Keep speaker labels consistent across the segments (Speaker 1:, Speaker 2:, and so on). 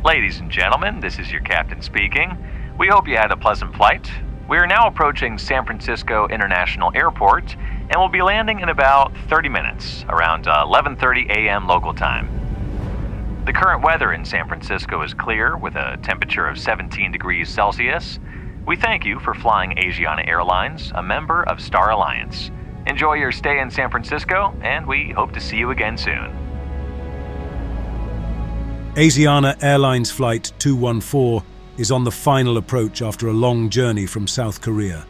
Speaker 1: Ladies and gentlemen, this is your captain speaking. We hope you had a pleasant flight. We are now approaching San Francisco International Airport and will be landing in about 30 minutes, around 11:30 a.m. local time. The current weather in San Francisco is clear with a temperature of 17 degrees Celsius. We thank you for flying Asiana Airlines, a member of Star Alliance. Enjoy your stay in San Francisco, and we hope to see you again soon.
Speaker 2: Asiana Airlines Flight 214 is on the final approach after a long journey from South Korea.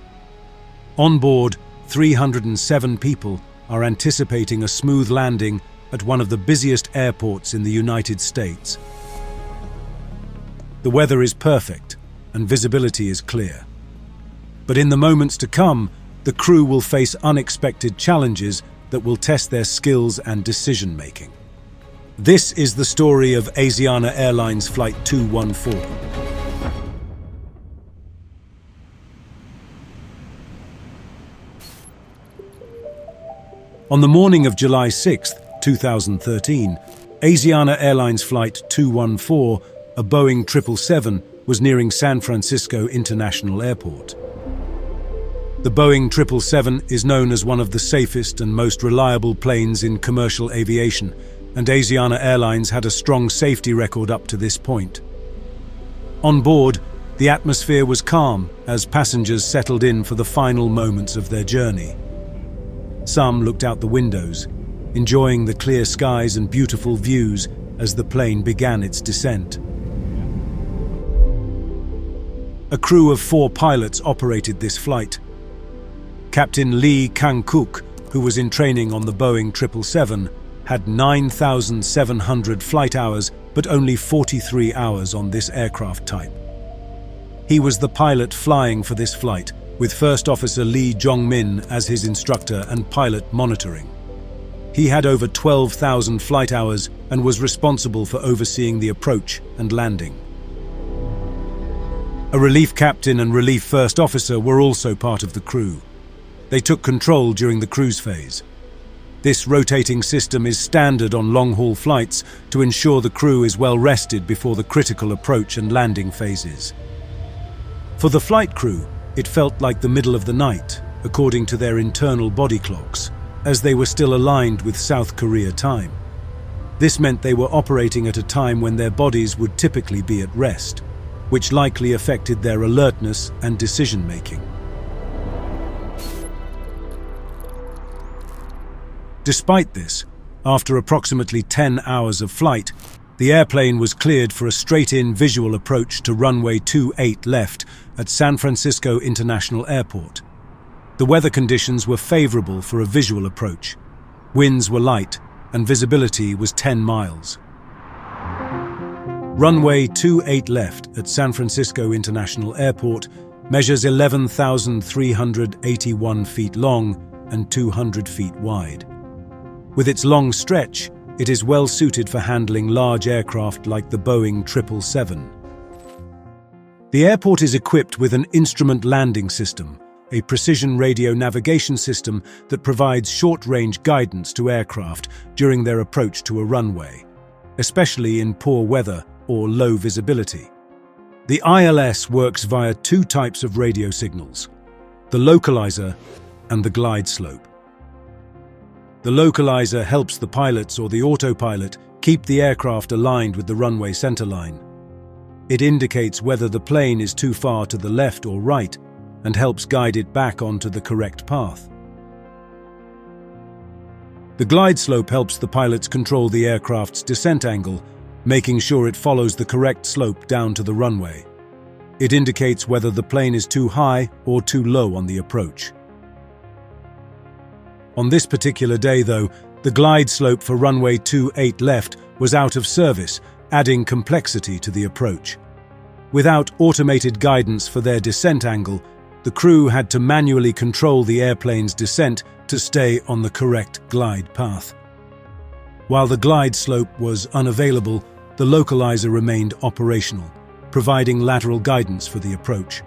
Speaker 2: On board, 307 people are anticipating a smooth landing at one of the busiest airports in the United States. The weather is perfect and visibility is clear. But in the moments to come, the crew will face unexpected challenges that will test their skills and decision-making. This is the story of Asiana Airlines Flight 214. On the morning of July 6, 2013, Asiana Airlines Flight 214, a Boeing 777, was nearing San Francisco International Airport. The Boeing 777 is known as one of the safest and most reliable planes in commercial aviation, and Asiana Airlines had a strong safety record up to this point. On board, the atmosphere was calm as passengers settled in for the final moments of their journey. Some looked out the windows, enjoying the clear skies and beautiful views as the plane began its descent. A crew of 4 pilots operated this flight. Captain Lee Kang-kook, who was in training on the Boeing 777, had 9,700 flight hours, but only 43 hours on this aircraft type. He was the pilot flying for this flight, with First Officer Lee Jong-min as his instructor and pilot monitoring. He had over 12,000 flight hours and was responsible for overseeing the approach and landing. A relief captain and relief first officer were also part of the crew. They took control during the cruise phase. This rotating system is standard on long-haul flights to ensure the crew is well rested before the critical approach and landing phases. For the flight crew, it felt like the middle of the night, according to their internal body clocks, as they were still aligned with South Korea time. This meant they were operating at a time when their bodies would typically be at rest, which likely affected their alertness and decision-making. Despite this, after approximately 10 hours of flight, the airplane was cleared for a straight-in visual approach to runway 28 left at San Francisco International Airport. The weather conditions were favorable for a visual approach. Winds were light and visibility was 10 miles. Runway 28 left at San Francisco International Airport measures 11,381 feet long and 200 feet wide. With its long stretch, it is well suited for handling large aircraft like the Boeing 777. The airport is equipped with an instrument landing system, a precision radio navigation system that provides short-range guidance to aircraft during their approach to a runway, especially in poor weather or low visibility. The ILS works via 2 types of radio signals, the localizer and the glide slope. The localizer helps the pilots or the autopilot keep the aircraft aligned with the runway centerline. It indicates whether the plane is too far to the left or right and helps guide it back onto the correct path. The glide slope helps the pilots control the aircraft's descent angle, making sure it follows the correct slope down to the runway. It indicates whether the plane is too high or too low on the approach. On this particular day, though, the glide slope for runway 28 left was out of service, adding complexity to the approach. Without automated guidance for their descent angle, the crew had to manually control the airplane's descent to stay on the correct glide path. While the glide slope was unavailable, the localizer remained operational, providing lateral guidance for the approach.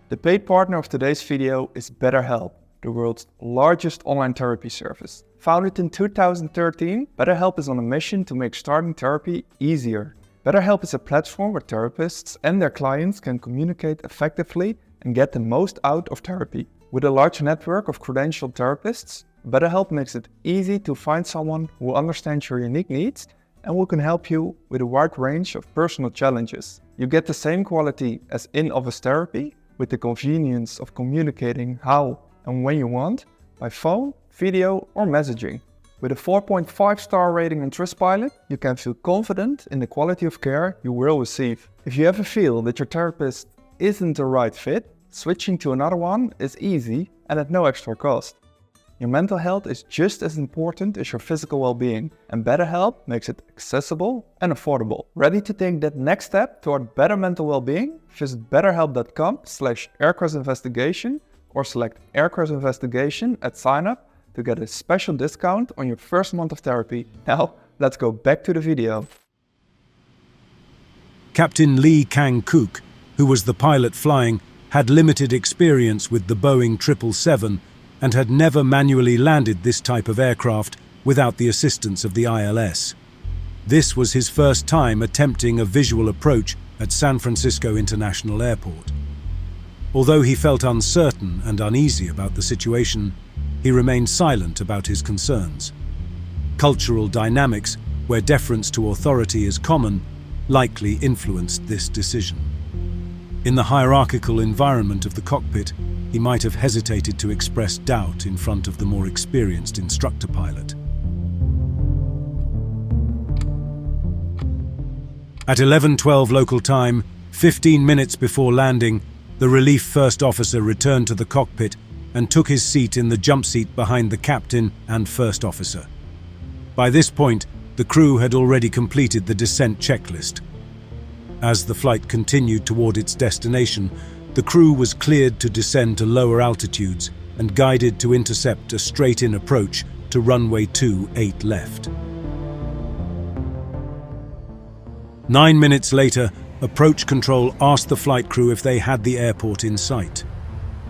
Speaker 3: The paid partner of today's video is BetterHelp, the world's largest online therapy service. Founded in 2013, BetterHelp is on a mission to make starting therapy easier. BetterHelp is a platform where therapists and their clients can communicate effectively and get the most out of therapy. With a large network of credentialed therapists, BetterHelp makes it easy to find someone who understands your unique needs and who can help you with a wide range of personal challenges. You get the same quality as in-office therapy with the convenience of communicating how and when you want by phone, video or messaging. With a 4.5-star rating on Trustpilot, you can feel confident in the quality of care you will receive. If you ever feel that your therapist isn't the right fit, switching to another one is easy and at no extra cost. Your mental health is just as important as your physical well-being, and BetterHelp makes it accessible and affordable. Ready to take that next step toward better mental well-being? Visit betterhelp.com/aircrashinvestigation or select Aircrash Investigation at sign up to get a special discount on your first month of therapy. Now, let's go back to the video.
Speaker 2: Captain Lee Kang-kook, who was the pilot flying, had limited experience with the Boeing 777 and had never manually landed this type of aircraft without the assistance of the ILS. This was his first time attempting a visual approach at San Francisco International Airport. Although he felt uncertain and uneasy about the situation, he remained silent about his concerns. Cultural dynamics, where deference to authority is common, likely influenced this decision. In the hierarchical environment of the cockpit, he might have hesitated to express doubt in front of the more experienced instructor pilot. At 11:12 local time, 15 minutes before landing, the relief first officer returned to the cockpit and took his seat in the jump seat behind the captain and first officer. By this point, the crew had already completed the descent checklist. As the flight continued toward its destination, the crew was cleared to descend to lower altitudes and guided to intercept a straight-in approach to runway 28 left. 9 minutes later, approach control asked the flight crew if they had the airport in sight.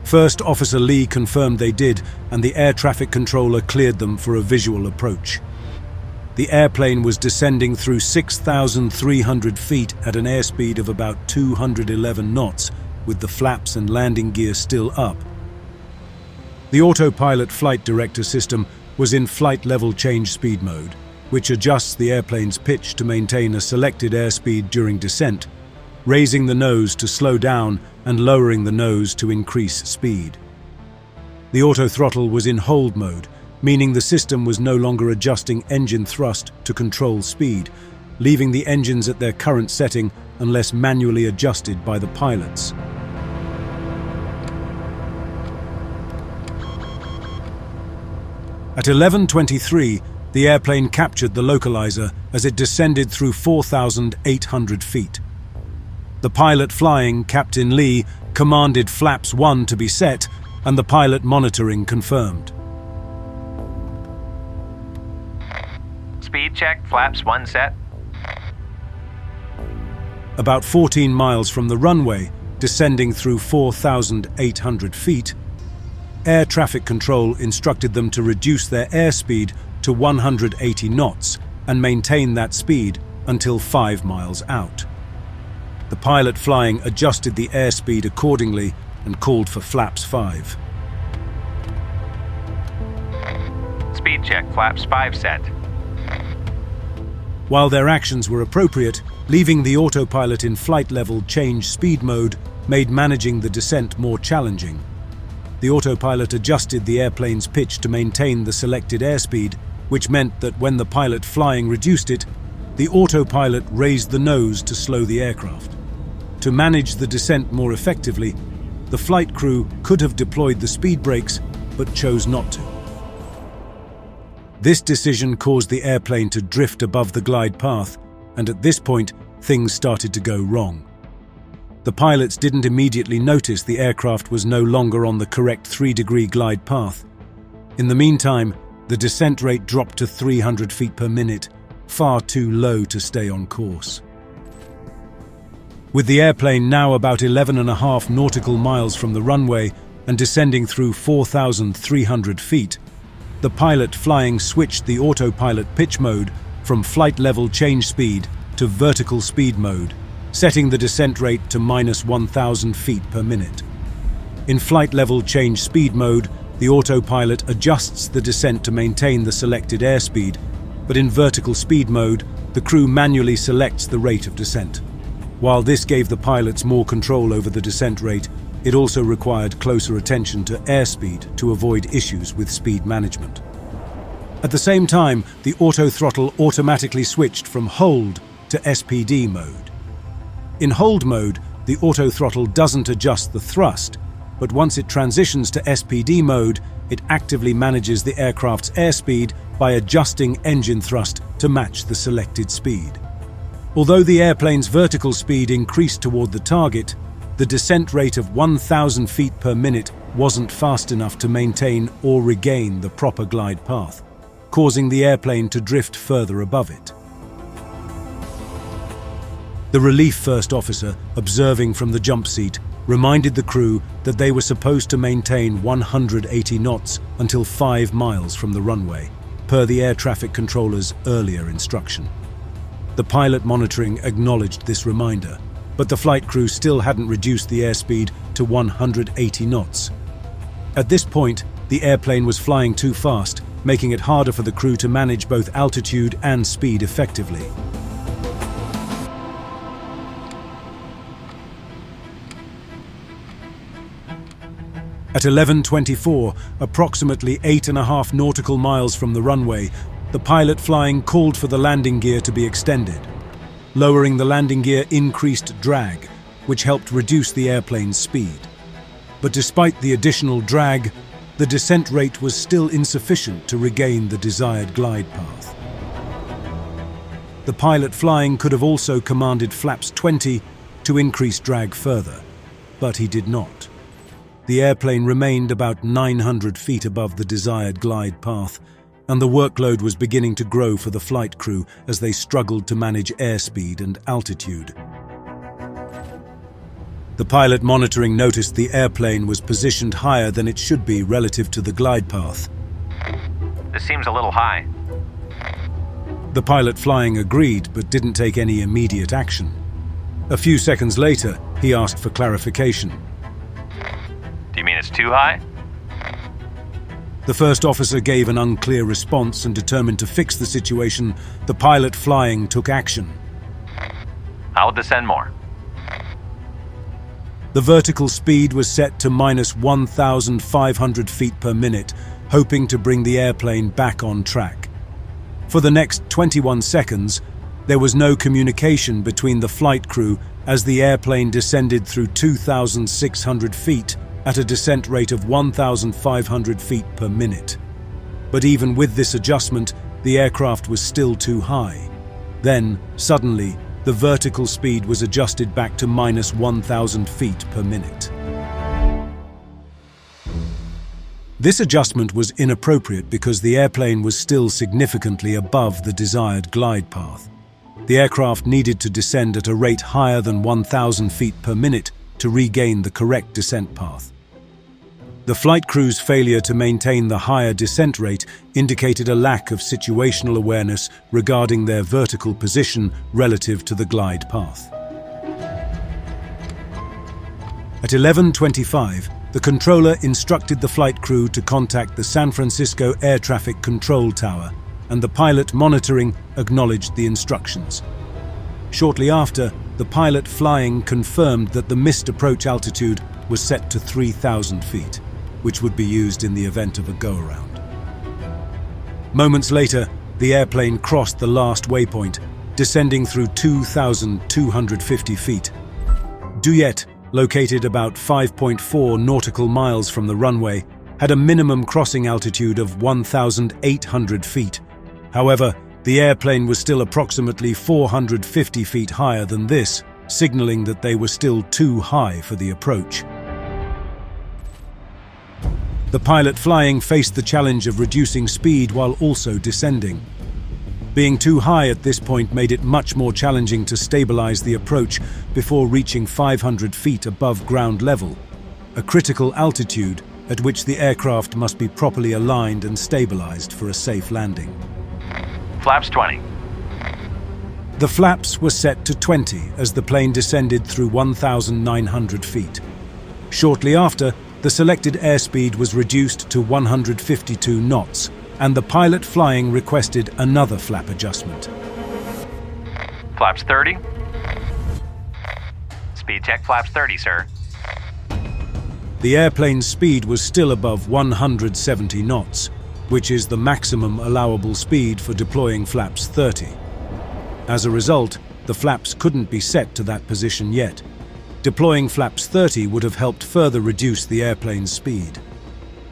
Speaker 2: First Officer Lee confirmed they did, and the air traffic controller cleared them for a visual approach. The airplane was descending through 6,300 feet at an airspeed of about 211 knots, with the flaps and landing gear still up. The autopilot flight director system was in flight level change speed mode, which adjusts the airplane's pitch to maintain a selected airspeed during descent, raising the nose to slow down and lowering the nose to increase speed. The autothrottle was in hold mode, meaning the system was no longer adjusting engine thrust to control speed, leaving the engines at their current setting unless manually adjusted by the pilots. At 11:23, the airplane captured the localizer as it descended through 4,800 feet. The pilot flying, Captain Lee, commanded flaps 1 to be set, and the pilot monitoring confirmed.
Speaker 1: Speed check, flaps 1 set.
Speaker 2: About 14 miles from the runway, descending through 4,800 feet, air traffic control instructed them to reduce their airspeed to 180 knots and maintain that speed until 5 miles out. The pilot flying adjusted the airspeed accordingly and called for flaps 5.
Speaker 1: Speed check, flaps 5 set.
Speaker 2: While their actions were appropriate, leaving the autopilot in flight level change speed mode made managing the descent more challenging. The autopilot adjusted the airplane's pitch to maintain the selected airspeed, which meant that when the pilot flying reduced it, the autopilot raised the nose to slow the aircraft. To manage the descent more effectively, the flight crew could have deployed the speed brakes, but chose not to. This decision caused the airplane to drift above the glide path, and at this point, things started to go wrong. The pilots didn't immediately notice the aircraft was no longer on the correct 3-degree glide path. In the meantime, the descent rate dropped to 300 feet per minute, far too low to stay on course. With the airplane now about 11.5 nautical miles from the runway and descending through 4,300 feet, the pilot flying switched the autopilot pitch mode from flight level change speed to vertical speed mode, setting the descent rate to -1,000 feet per minute. In flight level change speed mode, the autopilot adjusts the descent to maintain the selected airspeed, but in vertical speed mode, the crew manually selects the rate of descent. While this gave the pilots more control over the descent rate, it also required closer attention to airspeed to avoid issues with speed management. At the same time, the auto-throttle automatically switched from hold to SPD mode. In hold mode, the auto-throttle doesn't adjust the thrust, but once it transitions to SPD mode, it actively manages the aircraft's airspeed by adjusting engine thrust to match the selected speed. Although the airplane's vertical speed increased toward the target, the descent rate of 1,000 feet per minute wasn't fast enough to maintain or regain the proper glide path, causing the airplane to drift further above it. The relief first officer, observing from the jump seat, reminded the crew that they were supposed to maintain 180 knots until 5 miles from the runway, per the air traffic controller's earlier instruction. The pilot monitoring acknowledged this reminder, but the flight crew still hadn't reduced the airspeed to 180 knots. At this point, the airplane was flying too fast, making it harder for the crew to manage both altitude and speed effectively. At 11:24, approximately 8.5 nautical miles from the runway, the pilot flying called for the landing gear to be extended. Lowering the landing gear increased drag, which helped reduce the airplane's speed. But despite the additional drag, the descent rate was still insufficient to regain the desired glide path. The pilot flying could have also commanded flaps 20 to increase drag further, but he did not. The airplane remained about 900 feet above the desired glide path, and the workload was beginning to grow for the flight crew as they struggled to manage airspeed and altitude. The pilot monitoring noticed the airplane was positioned higher than it should be relative to the glide path.
Speaker 1: This seems a little high.
Speaker 2: The pilot flying agreed but didn't take any immediate action. A few seconds later, he asked for clarification.
Speaker 1: Do you mean it's too high?
Speaker 2: The first officer gave an unclear response, and determined to fix the situation, the pilot flying took action.
Speaker 1: I'll descend more.
Speaker 2: The vertical speed was set to -1,500 feet per minute, hoping to bring the airplane back on track. For the next 21 seconds, there was no communication between the flight crew as the airplane descended through 2,600 feet at a descent rate of 1,500 feet per minute. But even with this adjustment, the aircraft was still too high. Then, suddenly, the vertical speed was adjusted back to -1,000 feet per minute. This adjustment was inappropriate because the airplane was still significantly above the desired glide path. The aircraft needed to descend at a rate higher than 1,000 feet per minute to regain the correct descent path. The flight crew's failure to maintain the higher descent rate indicated a lack of situational awareness regarding their vertical position relative to the glide path. At 11:25, the controller instructed the flight crew to contact the San Francisco Air Traffic Control Tower, and the pilot monitoring acknowledged the instructions. Shortly after, the pilot flying confirmed that the missed approach altitude was set to 3,000 feet, which would be used in the event of a go-around. Moments later, the airplane crossed the last waypoint, descending through 2,250 feet. Duyet, located about 5.4 nautical miles from the runway, had a minimum crossing altitude of 1,800 feet. However, the airplane was still approximately 450 feet higher than this, signaling that they were still too high for the approach. The pilot flying faced the challenge of reducing speed while also descending. Being too high at this point made it much more challenging to stabilize the approach before reaching 500 feet above ground level, a critical altitude at which the aircraft must be properly aligned and stabilized for a safe landing.
Speaker 1: Flaps 20.
Speaker 2: The flaps were set to 20 as the plane descended through 1,900 feet. Shortly after, the selected airspeed was reduced to 152 knots, and the pilot flying requested another flap adjustment.
Speaker 1: Flaps 30. Speed check flaps 30, sir.
Speaker 2: The airplane's speed was still above 170 knots, which is the maximum allowable speed for deploying flaps 30. As a result, the flaps couldn't be set to that position yet. Deploying flaps 30 would have helped further reduce the airplane's speed.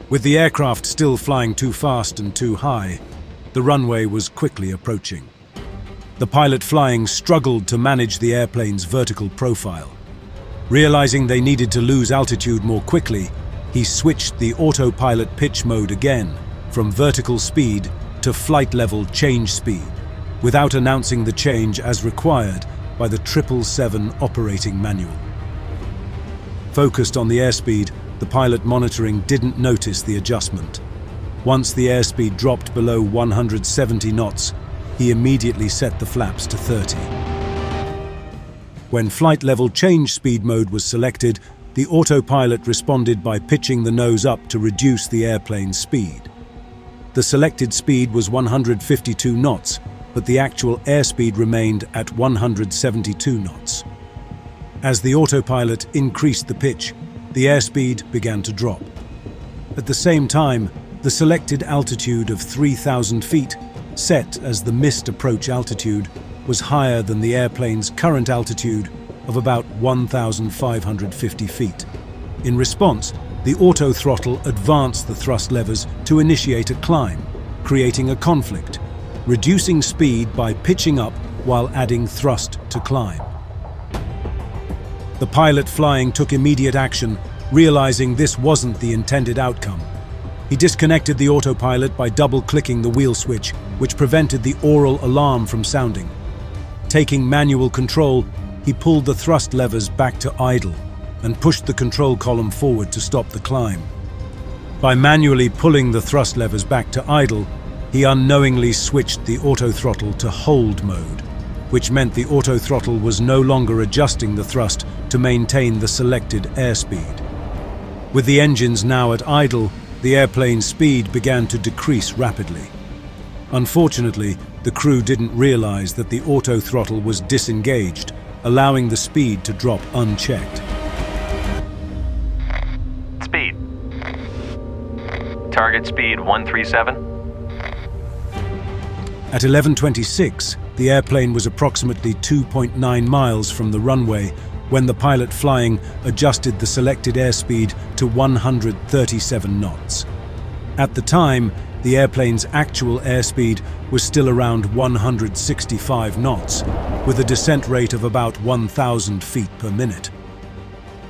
Speaker 2: With the aircraft still flying too fast and too high, the runway was quickly approaching. The pilot flying struggled to manage the airplane's vertical profile. Realizing they needed to lose altitude more quickly, he switched the autopilot pitch mode again from vertical speed to flight level change speed, without announcing the change as required by the 777 operating manual. Focused on the airspeed, the pilot monitoring didn't notice the adjustment. Once the airspeed dropped below 170 knots, he immediately set the flaps to 30. When flight level change speed mode was selected, the autopilot responded by pitching the nose up to reduce the airplane's speed. The selected speed was 152 knots, but the actual airspeed remained at 172 knots. As the autopilot increased the pitch, the airspeed began to drop. At the same time, the selected altitude of 3,000 feet, set as the missed approach altitude, was higher than the airplane's current altitude of about 1,550 feet. In response, the auto throttle advanced the thrust levers to initiate a climb, creating a conflict, reducing speed by pitching up while adding thrust to climb. The pilot flying took immediate action, realizing this wasn't the intended outcome. He disconnected the autopilot by double-clicking the wheel switch, which prevented the aural alarm from sounding. Taking manual control, he pulled the thrust levers back to idle and pushed the control column forward to stop the climb. By manually pulling the thrust levers back to idle, he unknowingly switched the auto throttle to hold mode, which meant the auto throttle was no longer adjusting the thrust to maintain the selected airspeed. With the engines now at idle, the airplane's speed began to decrease rapidly. Unfortunately, the crew didn't realize that the auto throttle was disengaged, allowing the speed to drop unchecked.
Speaker 1: Speed. Target speed 137.
Speaker 2: At 11:26, the airplane was approximately 2.9 miles from the runway when the pilot flying adjusted the selected airspeed to 137 knots. At the time, the airplane's actual airspeed was still around 165 knots, with a descent rate of about 1,000 feet per minute.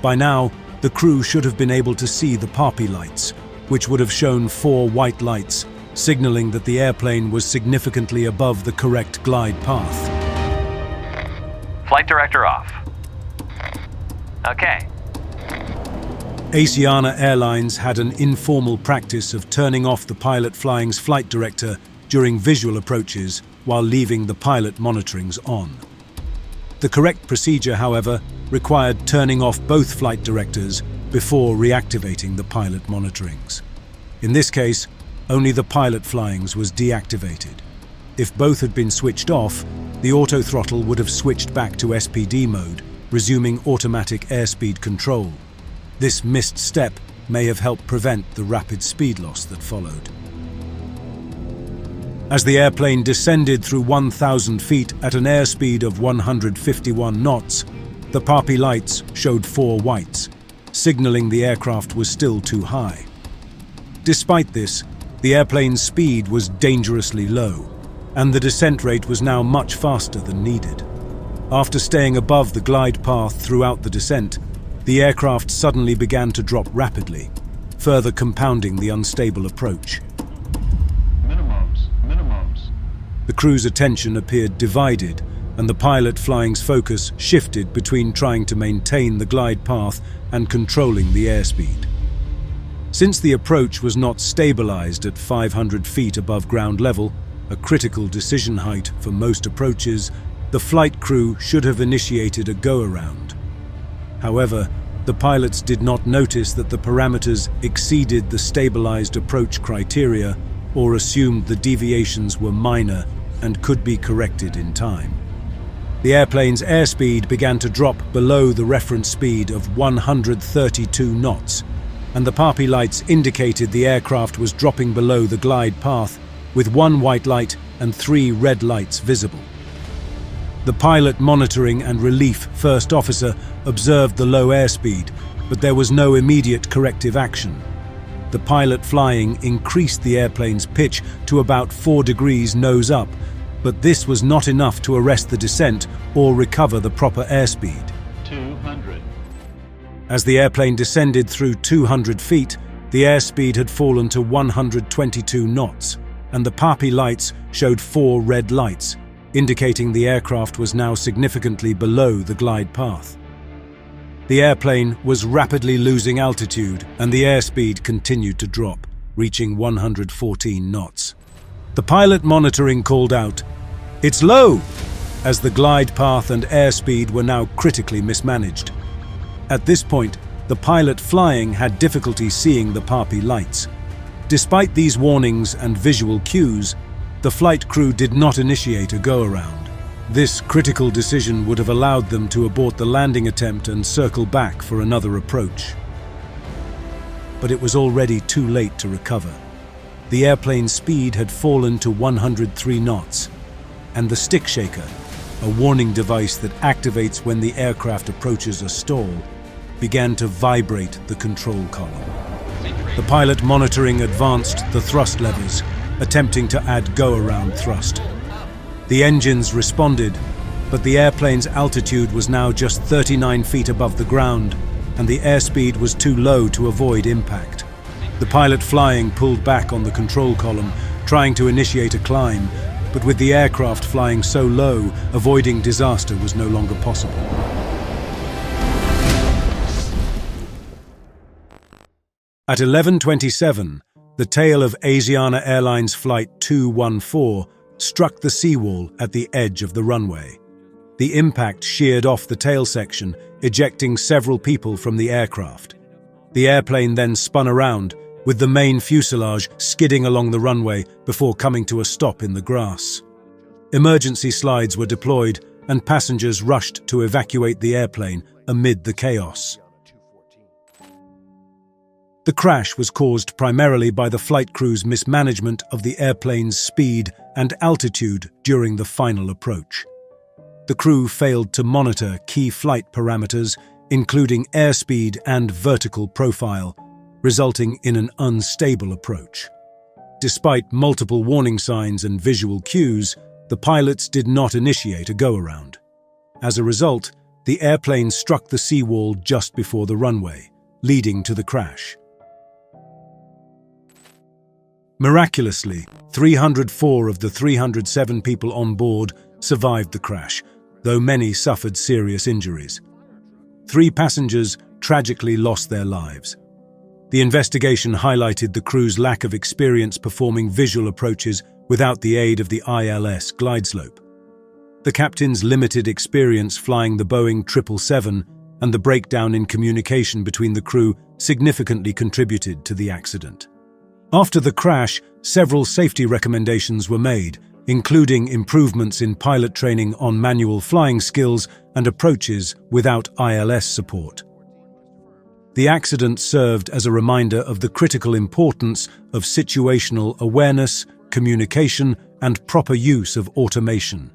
Speaker 2: By now, the crew should have been able to see the poppy lights, which would have shown 4 white lights, signaling that the airplane was significantly above the correct glide path.
Speaker 1: Flight director off. Okay.
Speaker 2: Asiana Airlines had an informal practice of turning off the pilot flying's flight director during visual approaches while leaving the pilot monitorings on. The correct procedure, however, required turning off both flight directors before reactivating the pilot monitorings. In this case, only the pilot flyings was deactivated. If both had been switched off, the auto throttle would have switched back to SPD mode, resuming automatic airspeed control. This missed step may have helped prevent the rapid speed loss that followed. As the airplane descended through 1,000 feet at an airspeed of 151 knots, the poppy lights showed 4 whites, signaling the aircraft was still too high. Despite this, the airplane's speed was dangerously low, and the descent rate was now much faster than needed. After staying above the glide path throughout the descent, the aircraft suddenly began to drop rapidly, further compounding the unstable approach.
Speaker 3: Minimums.
Speaker 2: The crew's attention appeared divided, and the pilot flying's focus shifted between trying to maintain the glide path and controlling the airspeed. Since the approach was not stabilized at 500 feet above ground level, a critical decision height for most approaches, the flight crew should have initiated a go-around. However, the pilots did not notice that the parameters exceeded the stabilized approach criteria or assumed the deviations were minor and could be corrected in time. The airplane's airspeed began to drop below the reference speed of 132 knots, and the PAPI lights indicated the aircraft was dropping below the glide path with 1 white light and 3 red lights visible. The pilot monitoring and relief first officer observed the low airspeed, but there was no immediate corrective action. The pilot flying increased the airplane's pitch to about 4 degrees nose up, but this was not enough to arrest the descent or recover the proper airspeed.
Speaker 4: 200.
Speaker 2: As the airplane descended through 200 feet, the airspeed had fallen to 122 knots, and the PAPI lights showed 4 red lights, indicating the aircraft was now significantly below the glide path. The airplane was rapidly losing altitude, and the airspeed continued to drop, reaching 114 knots. The pilot monitoring called out, "It's low!" as the glide path and airspeed were now critically mismanaged. At this point, the pilot flying had difficulty seeing the PAPI lights. Despite these warnings and visual cues, the flight crew did not initiate a go-around. This critical decision would have allowed them to abort the landing attempt and circle back for another approach. But it was already too late to recover. The airplane's speed had fallen to 103 knots, and the stick shaker, a warning device that activates when the aircraft approaches a stall, began to vibrate the control column. The pilot monitoring advanced the thrust levers, attempting to add go-around thrust. The engines responded, but the airplane's altitude was now just 39 feet above the ground, and the airspeed was too low to avoid impact. The pilot flying pulled back on the control column, trying to initiate a climb, but with the aircraft flying so low, avoiding disaster was no longer possible. At 11:27, the tail of Asiana Airlines Flight 214 struck the seawall at the edge of the runway. The impact sheared off the tail section, ejecting several people from the aircraft. The airplane then spun around, with the main fuselage skidding along the runway before coming to a stop in the grass. Emergency slides were deployed, and passengers rushed to evacuate the airplane amid the chaos. The crash was caused primarily by the flight crew's mismanagement of the airplane's speed and altitude during the final approach. The crew failed to monitor key flight parameters, including airspeed and vertical profile, resulting in an unstable approach. Despite multiple warning signs and visual cues, the pilots did not initiate a go-around. As a result, the airplane struck the seawall just before the runway, leading to the crash. Miraculously, 304 of the 307 people on board survived the crash, though many suffered serious injuries. 3 passengers tragically lost their lives. The investigation highlighted the crew's lack of experience performing visual approaches without the aid of the ILS glide slope. The captain's limited experience flying the Boeing 777 and the breakdown in communication between the crew significantly contributed to the accident. After the crash, several safety recommendations were made, including improvements in pilot training on manual flying skills and approaches without ILS support. The accident served as a reminder of the critical importance of situational awareness, communication, and proper use of automation.